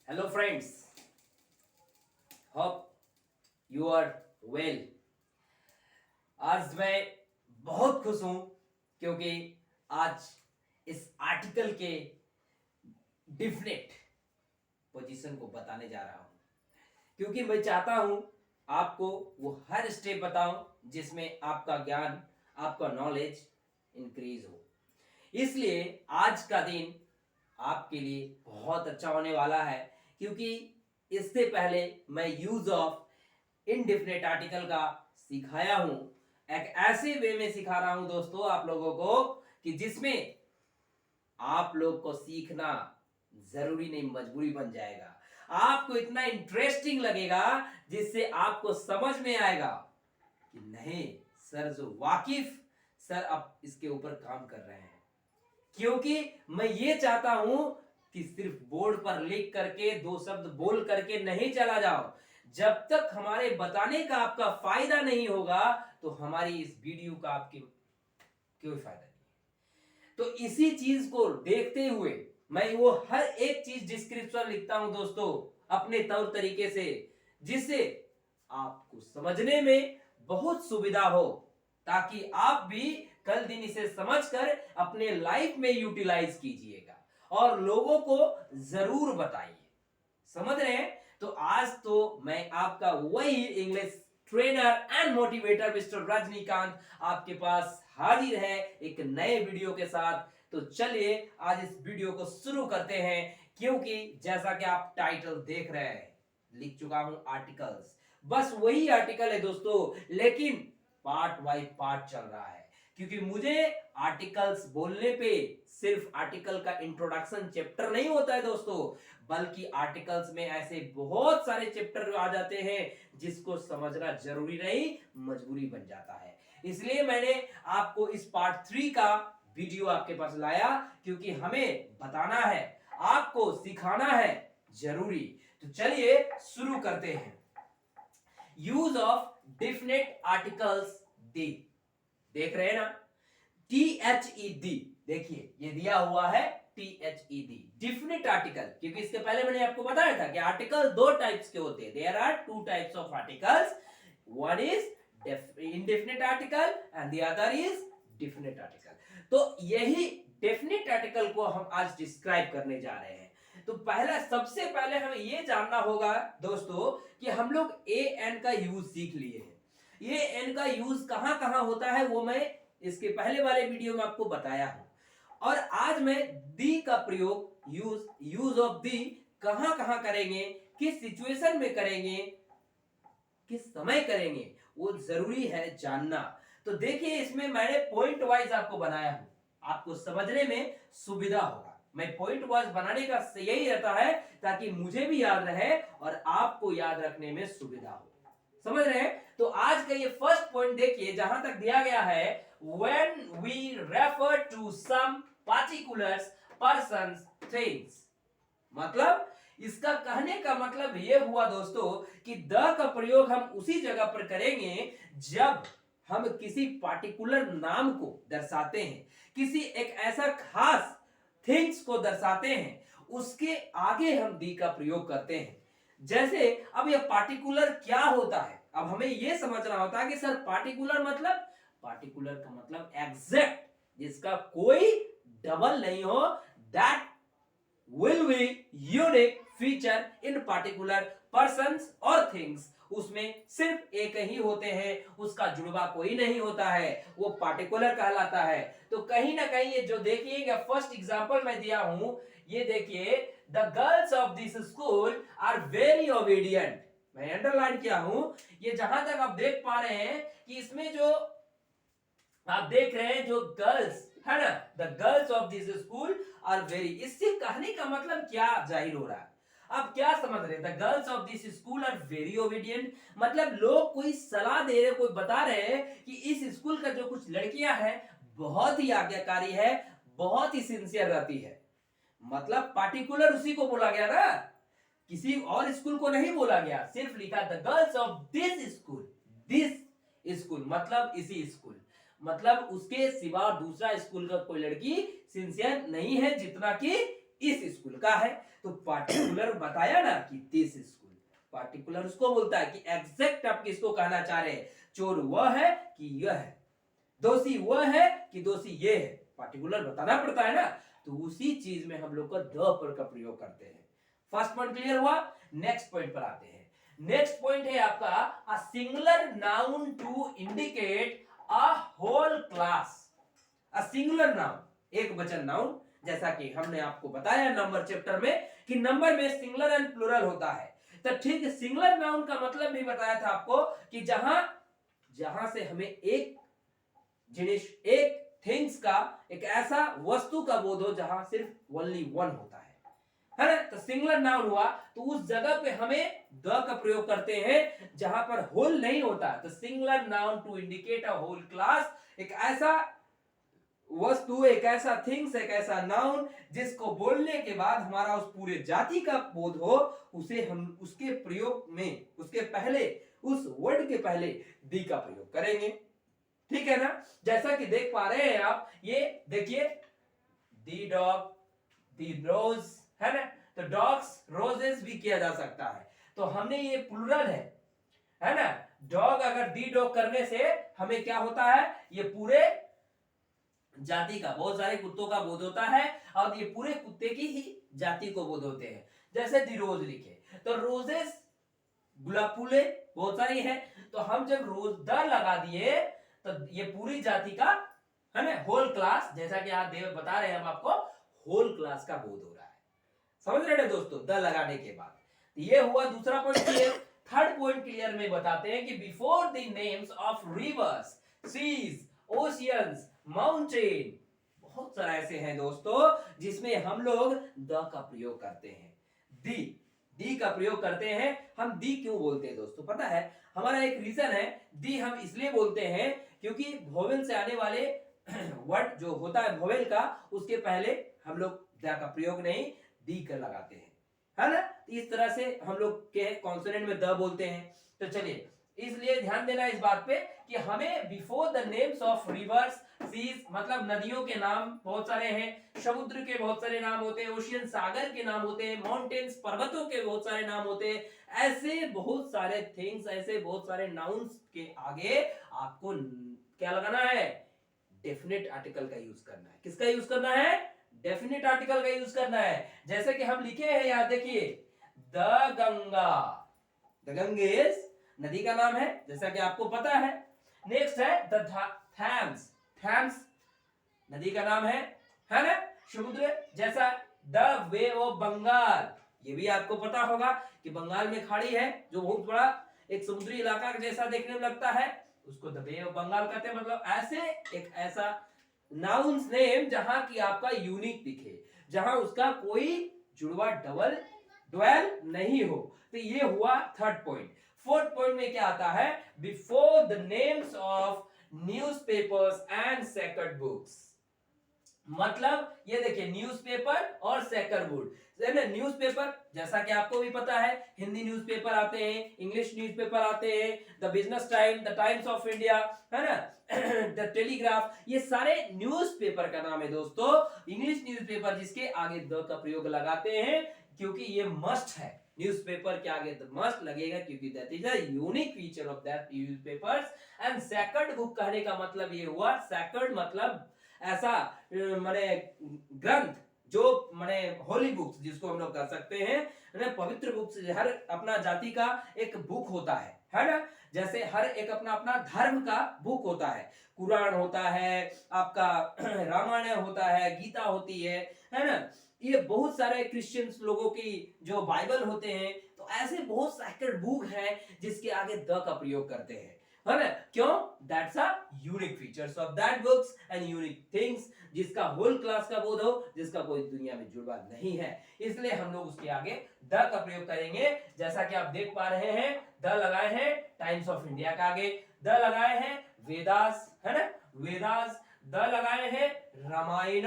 Hello friends, hope you are well. आज मैं बहुत खुश हूं क्योंकि आज इस आर्टिकल के डिफिनेट पोजीशन को बताने जा रहा हूं, क्योंकि मैं चाहता हूं आपको वो हर स्टेप बताऊं जिसमें आपका ज्ञान, आपका नॉलेज इंक्रीज हो। इसलिए आज का दिन आपके लिए बहुत अच्छा होने वाला है, क्योंकि इससे पहले मैं यूज ऑफ इनडिफिनिट आर्टिकल का सिखाया हूं। एक ऐसे वे में सिखा रहा हूं दोस्तों आप लोगों को कि जिसमें आप लोग को सीखना जरूरी नहीं, मजबूरी बन जाएगा। आपको इतना इंटरेस्टिंग लगेगा जिससे आपको समझ में आएगा कि नहीं सर, जो वाकिफ सर अब इसके ऊपर काम कर रहे हैं। क्योंकि मैं ये चाहता हूं कि सिर्फ बोर्ड पर लिख करके दो शब्द बोल करके नहीं चला जाओ। जब तक हमारे बताने का आपका फायदा नहीं होगा तो हमारी इस वीडियो का आपके कोई फायदा नहीं। तो इसी चीज को देखते हुए मैं वो हर एक चीज डिस्क्रिप्शन लिखता हूं दोस्तों, अपने तौर तरीके से, जिससे आपको समझने में बहुत सुविधा हो, ताकि आप भी कल दिन इसे समझकर अपने लाइफ में यूटिलाइज कीजिएगा और लोगों को जरूर बताइए। समझ रहे हैं? तो आज तो मैं आपका वही English trainer and motivator mister Rajinikanth आपके पास हाजिर है एक नए वीडियो के साथ। तो चलिए आज इस वीडियो को शुरू करते हैं, क्योंकि जैसा कि आप टाइटल देख रहे हैं, लिख चुका हूं आर्टिकल्स। बस वही आर्टिकल है दोस्तों, लेकिन पार्ट बाय पार्ट चल रहा है, क्योंकि मुझे आर्टिकल्स बोलने पे सिर्फ आर्टिकल का इंट्रोडक्शन चैप्टर नहीं होता है दोस्तों, बल्कि आर्टिकल्स में ऐसे बहुत सारे चैप्टर आ जाते हैं जिसको समझना जरूरी नहीं, मजबूरी बन जाता है। इसलिए मैंने आपको इस पार्ट 3 का वीडियो आपके पास लाया, क्योंकि हमें बताना है, आपको सिखाना है जरूरी। तो चलिए शुरू करते हैं। Use of definite articles D, देख रहे हैं ना, THED, देखिए ये दिया हुआ है THED, डिफिनिट आर्टिकल। क्योंकि इसके पहले मैंने आपको बताया था कि आर्टिकल दो टाइप्स के होते हैं। There are two types of articles, one is indefinite article and the other is definite article. तो यही डेफिनिट आर्टिकल को हम आज डिस्क्राइब करने जा रहे हैं। तो पहला, सबसे पहले हमें यह जानना होगा दोस्तों कि हम लोग ए एन का यूज सीख लिए हैं। ये एन का यूज कहां कहां होता है वो मैं इसके पहले वाले वीडियो में आपको बताया हूं, और आज मैं दी का प्रयोग, यूज ऑफ दी कहां कहां करेंगे, किस सिचुएशन में करेंगे, किस समय करेंगे, वो जरूरी है जानना। तो देखिए इसमें मैंने पॉइंट वाइज आपको बनाया हूं, आपको समझने में सुविधा होगा। मैं पॉइंट वाइज बनाने का यही रहता है ताकि मुझे भी याद रहे और आपको याद रखने में सुविधा हो। समझ रहे हैं? तो आज का ये फर्स्ट पॉइंट देखिए, जहां तक दिया गया है, when we refer to some particulars, persons, things, मतलब इसका कहने का मतलब यह हुआ दोस्तों कि द का प्रयोग हम उसी जगह पर करेंगे जब हम किसी पार्टिकुलर नाम को दर्शाते हैं, किसी एक ऐसा खास थिंग्स को दर्शाते हैं, उसके आगे हम दी का प्रयोग करते हैं। जैसे अब यह पार्टिकुलर क्या होता है, अब हमें यह समझना होता है कि सर पार्टिकुलर मतलब, पार्टिकुलर का मतलब एग्जैक्ट, जिसका कोई डबल नहीं हो, that will be unique feature in particular persons or things। उसमें सिर्फ एक ही होते हैं, उसका जुड़वा कोई नहीं होता है, वो पार्टिकुलर कहलाता है। तो कहीं ना कहीं ये जो देखिएगा फर्स्ट एग्जांपल मैं दिया हूं, ये देखिए, the girls of this school are very obedient, मैं अंडरलाइन किया हूं। ये जहां तक आप देख पा रहे हैं कि इसमें जो आप देख रहे हैं जो गर्ल्स है ना, the girls of this school are very, इससे कहने का मतलब क्या जाहिर हो रहा है, आप क्या समझ रहे हैं? The girls of this school are very obedient, मतलब लोग कोई सलाह दे रहे, कोई बता रहे हैं कि इस स्कूल का जो कुछ लड़कियां हैं बहुत ही आज्ञाकारी है, बहुत ही सिंसियर रहती है। मतलब पार्टिकुलर उसी को बोला गया ना, किसी और स्कूल को नहीं बोला गया, सिर्फ लिखा the girls of this school, this school मतलब इसी स्कूल, मतलब उसके सिवा दूसरा स्कूल का कोई लड़की सिंसियर नहीं है जितना कि इस स्कूल का है, तो पार्टिकुलर बताया ना कि दिस स्कूल, पार्टिकुलर उसको बोलता है कि एग्जैक्ट आप किसको कहना चाह रहे हैं, चोर वह है कि यह है, दोषी वह है कि दोषी ये है, पार्टिकुलर बताना पड़ता है ना। तो उसी चीज में हम लोग को द पर का प्रयोग करते हैं। फर्स्ट पॉइंट क्लियर हुआ। नेक्स्ट पॉइंट पर आते हैं। नेक्स्ट पॉइंट है आपका a singular noun to indicate a whole class. A singular noun, एक वचन नाउन, जैसा कि हमने आपको बताया नंबर चैप्टर में कि नंबर में सिंगुलर एंड प्लूरल होता है। तो ठीक सिंगुलर नाउन का मतलब भी बताया था आपको कि जहां से हमें एक जिनिस, एक थिंग्स का, एक ऐसा वस्तु का बोध हो जहां सिर्फ ओनली वन होता है ना। तो सिंगुलर नाउन हुआ तो उस जगह पे हमें द का प्रयोग करते हैं जहां पर होल नहीं होता। तो singular noun to indicate a whole class, एक ऐसा वस्तु, एक ऐसा थिंग्स, एक ऐसा नाउन जिसको बोलने के बाद हमारा उस पूरे जाति का बोध हो, उसे हम उसके प्रयोग में उसके पहले, उस वर्ड के पहले दी का प्रयोग करेंगे। ठीक है ना। जैसा कि देख पा रहे हैं आप, ये देखिए दी डॉग, दी रोज, है ना। तो डॉग्स, रोजेस भी किया जा सकता है। तो हमने ये प्लूरल है ना। डॉग अगर दी डॉग करने से हमें क्या होता है, ये पूरे जाति का, बहुत सारे कुत्तों का बोध होता है और ये पूरे कुत्ते की ही जाति को बोध होते हैं। जैसे दी रोज लिखे तो रोजेस, गुलाब फूले बहुत सारी है, तो हम जब रोज द लगा दिए तो ये पूरी जाति का, है ना, होल क्लास, जैसा कि आप देव बता रहे हैं हम आपको, होल क्लास का बोध हो रहा है। समझ रहे हैं दोस्तों, द लगाने के बाद। ये हुआ दूसरा point clear. Third point clear में बताते हैं कि before the names of rivers, seas, oceans, mountain, बहुत सारे ऐसे हैं दोस्तों जिसमें हम लोग द का प्रयोग करते हैं, दी का प्रयोग करते हैं। हम दी क्यों बोलते हैं दोस्तों, पता है? हमारा एक रीजन है, दी हम इसलिए बोलते हैं क्योंकि वोवेल से आने वाले वर्ड जो होता है वोवेल का, उसके पहले हम लोग द का प्रयोग नहीं, दी का लगाते हैं, है ना। इस तरह से हम लोग के कॉन्सोनेंट में द बोलते हैं। तो चलिए, इसलिए ध्यान देना इस बात पे कि हमें before the names of rivers, seas मतलब नदियों के नाम बहुत सारे हैं, समुद्र के बहुत सारे नाम होते हैं, ओशियन सागर के नाम होते हैं, माउंटेन्स पर्वतों के बहुत सारे नाम होते हैं, ऐसे बहुत सारे थिंग्स, ऐसे बहुत सारे नाउन्स के आगे आपको क्या लगाना है, डेफिनेट आर्टिकल का यूज करना है। किसका यूज करना है? डेफिनेट आर्टिकल का यूज करना है। जैसे कि हम लिखे हैं यहां देखिए, द गंगा, द गंगेस नदी का नाम है, जैसा कि आपको पता है। नेक्स्ट है द थैम्स, थैम्स नदी का नाम है ना। समुद्र जैसा द वे ऑफ बंगाल, ये भी आपको पता होगा कि बंगाल में खाड़ी है जो बहुत बड़ा एक समुद्री इलाका जैसा देखने में लगता है, उसको द वे ऑफ बंगाल कहते हैं। मतलब ऐसे एक ऐसा नाउन्स नेम जहां की आपका यूनिक दिखे, जहां उसका कोई जुड़वा डबल ड्वेल नहीं हो। तो ये हुआ थर्ड पॉइंट। फोर्थ पॉइंट में क्या आता है? Before the names of newspapers and sacred books. मतलब ये देखिए, न्यूज़पेपर और सेक्रेड बुक, न्यूज़पेपर जैसा कि आपको भी पता है, हिंदी न्यूज़पेपर आते हैं, इंग्लिश न्यूज़पेपर आते हैं, the business time, the times of India, है ना, द टेलीग्राफ, ये सारे न्यूज़पेपर का नाम है दोस्तों। इंग्लिश न्यूज़पेपर जिसके आगे द का प्रयोग लगाते हैं क्योंकि ये मस्ट है, न्यूज़पेपर के आगे द मस्ट लगेगा क्योंकि that is a unique feature of that newspapers. And sacred book कहने का मतलब ये हुआ, सेक्रेड मतलब ऐसा माने ग्रंथ जो माने होली बुक्स जिसको हम लोग कह सकते हैं, पवित्र बुक्स। हर अपना जाति का एक बुक होता है ना। जैसे हर एक अपना अपना धर्म का बुक होता है, कुरान होता है, आपका रामायण होता है, गीता होती है ना। ये बहुत सारे क्रिश्चियंस लोगों की जो बाइबल होते हैं, तो ऐसे बहुत सेक्रेड बुक है जिसके आगे द का प्रयोग करते हैं, है ना। क्यों? That's a unique features of that books and unique things, जिसका होल क्लास का बोध हो, जिसका कोई दुनिया में जुड़वा नहीं है, इसलिए हम लोग उसके आगे द का प्रयोग करेंगे। जैसा कि आप देख पा रहे हैं, द लगाए हैं टाइम्स ऑफ इंडिया के आगे, द लगाए हैं वेदास, है ना, वेदास, द लगाए हैं रामायण,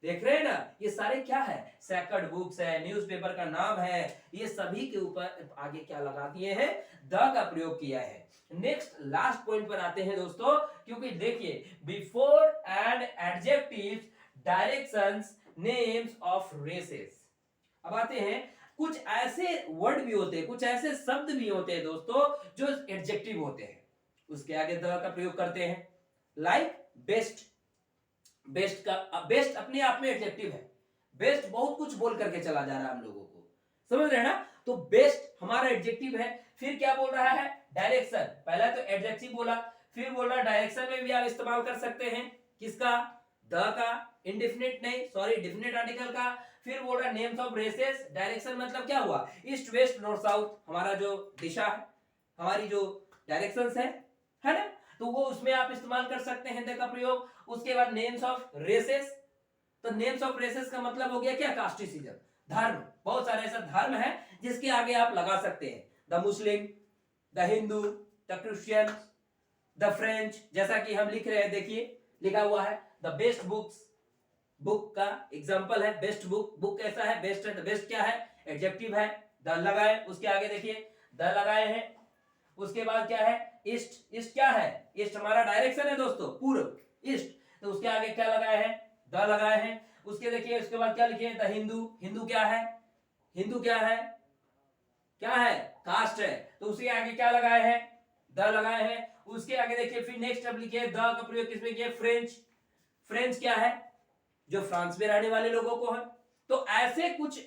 देख रहे हैं ना। ये सारे क्या है? सेक्रेड बुक्स है, न्यूज़पेपर का नाम है, ये सभी के ऊपर आगे क्या लगा दिए हैं? द का प्रयोग किया है। नेक्स्ट लास्ट पॉइंट पर आते हैं दोस्तों, क्योंकि देखिए, before and adjectives, directions names of races. अब आते हैं कुछ ऐसे वर्ड भी होते हैं, कुछ ऐसे शब्द भी होते हैं दोस्तों जो एडजेक्टिव होते हैं, उसके आगे द का प्रयोग करते हैं। लाइक बेस्ट, बेस्ट का बेस्ट अपने आप में एडजेक्टिव है, बेस्ट बहुत कुछ बोल करके चला जा रहा है हम लोगों को, समझ रहे हैं ना। तो बेस्ट हमारा एडजेक्टिव है। फिर क्या बोल रहा है, डायरेक्शन, पहला तो एडजेक्टिव बोला, फिर बोल रहा डायरेक्शन में भी आप इस्तेमाल कर सकते हैं, किसका, द का, इंडेफिनिट नहीं सॉरी डिफिनिट आर्टिकल का। फिर बोल रहा नेम्स ऑफ रेसेस, डायरेक्शन मतलब क्या हुआ, ईस्ट वेस्ट नॉर्थ साउथ, हमारा जो दिशा है, हमारी जो डायरेक्शंस है ना, तो वो उसमें आप इस्तेमाल कर सकते हैं द का प्रयोग। उसके बाद नेम्स ऑफ रेसेस, तो नेम्स ऑफ रेसेस का मतलब हो गया क्या, कास्टिसिज्म, धर्म, बहुत सारे ऐसा धर्म है जिसके आगे आप लगा सकते हैं, the Muslim, the Hindu, the Christian, the French, जैसा कि हम लिख रहे हैं, देखिए लिखा हुआ है द बेस्ट बुक्स, बुक का एग्जांपल है बेस्ट बुक, बुक कैसा है, बेस्ट है, द बेस्ट क्या है, एडजेक्टिव है, द लगाए, उसके आगे देखिए द लगाए हैं। उसके बाद क्या है, ईस्ट, ईस्ट क्या है, ईस्ट हमारा डायरेक्शन है दोस्तों, पूर्व, ईस्ट, तो उसके आगे क्या लगाए हैं, द लगाए हैं। उसके देखिए उसके बाद क्या लिखे, द हिंदू, हिंदू क्या है, हिंदू क्या है, क्या है, कास्ट है, तो उसके आगे क्या लगाए हैं, द लगाए हैं। उसके आगे देखिए फिर नेक्स्ट अब लिखे द का प्रयोग किसमें किया, फ्रेंच, फ्रेंच क्या है, जो फ्रांस में रहने वाले लोगों को है। तो ऐसे कुछ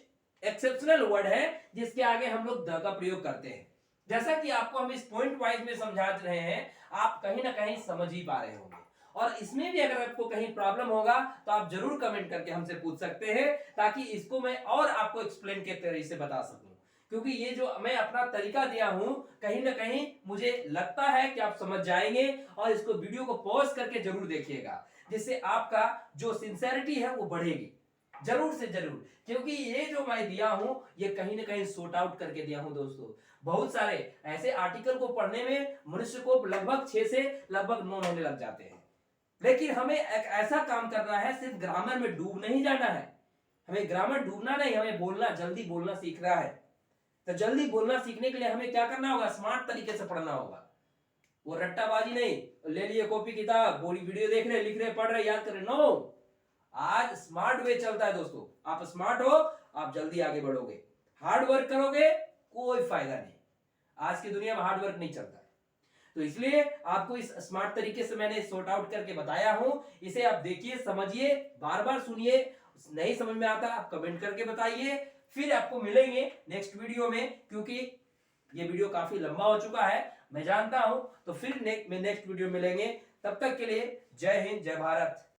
एक्सेप्शनल वर्ड है जिसके आगे हम लोग द का प्रयोग करते हैं। जैसा कि आपको हम इस पॉइंट वाइज में समझा रहे हैं, आप कहीं ना कहीं समझ ही पा रहे होंगे, और इसमें भी अगर आपको कहीं प्रॉब्लम होगा तो आप जरूर कमेंट करके हमसे पूछ सकते हैं, ताकि इसको मैं और आपको एक्सप्लेन के तरीके से बता सकूं, क्योंकि ये जो मैं अपना तरीका दिया हूं, कहीं ना कहीं मुझे लगता है कि आप समझ जाएंगे, और इसको वीडियो को पॉज करके जरूर देखिएगा, जिससे आपका जो सिंसेरिटी है वो बढ़ेगी, जरूर से जरूर, क्योंकि ये जो मैं दिया हूं ये कहीं ना कहीं सॉर्ट आउट करके दिया हूं दोस्तों। बहुत सारे ऐसे आर्टिकल को पढ़ने में मनुष्य को लगभग 6 से लगभग 9 महीने लग जाते हैं, लेकिन हमें एक ऐसा काम करना है, सिर्फ ग्रामर में डूब नहीं जाना है, हमें ग्रामर डूबना नहीं, हमें बोलना, जल्दी बोलना सीखना है। तो जल्दी बोलना सीखने के लिए हमें क्या करना होगा, स्मार्ट तरीके से पढ़ना होगा, वो रट्टाबाजी नहीं, ले लिए कॉपी किताब, पूरी वीडियो देख रहे, लिख रहे, पढ़ रहे, याद कर रहे, नो। आज स्मार्ट वे चलता है दोस्तों, आप स्मार्ट हो, आप जल्दी आगे बढ़ोगे, हार्ड वर्क करोगे कोई फायदा नहीं, आज की दुनिया में हार्ड वर्क नहीं चलता है। तो इसलिए आपको इस स्मार्ट तरीके से मैंने सॉर्ट आउट करके बताया हूं, इसे आप देखिए, समझिए, बार बार सुनिए, नहीं समझ में आता आप कमेंट करके बताइए। फिर आपको मिलेंगे नेक्स्ट वीडियो में, क्योंकि ये वीडियो काफी लंबा हो चुका है मैं जानता हूं, तो फिर नेक्स्ट वीडियो मिलेंगे, तब तक के लिए जय हिंद, जय भारत।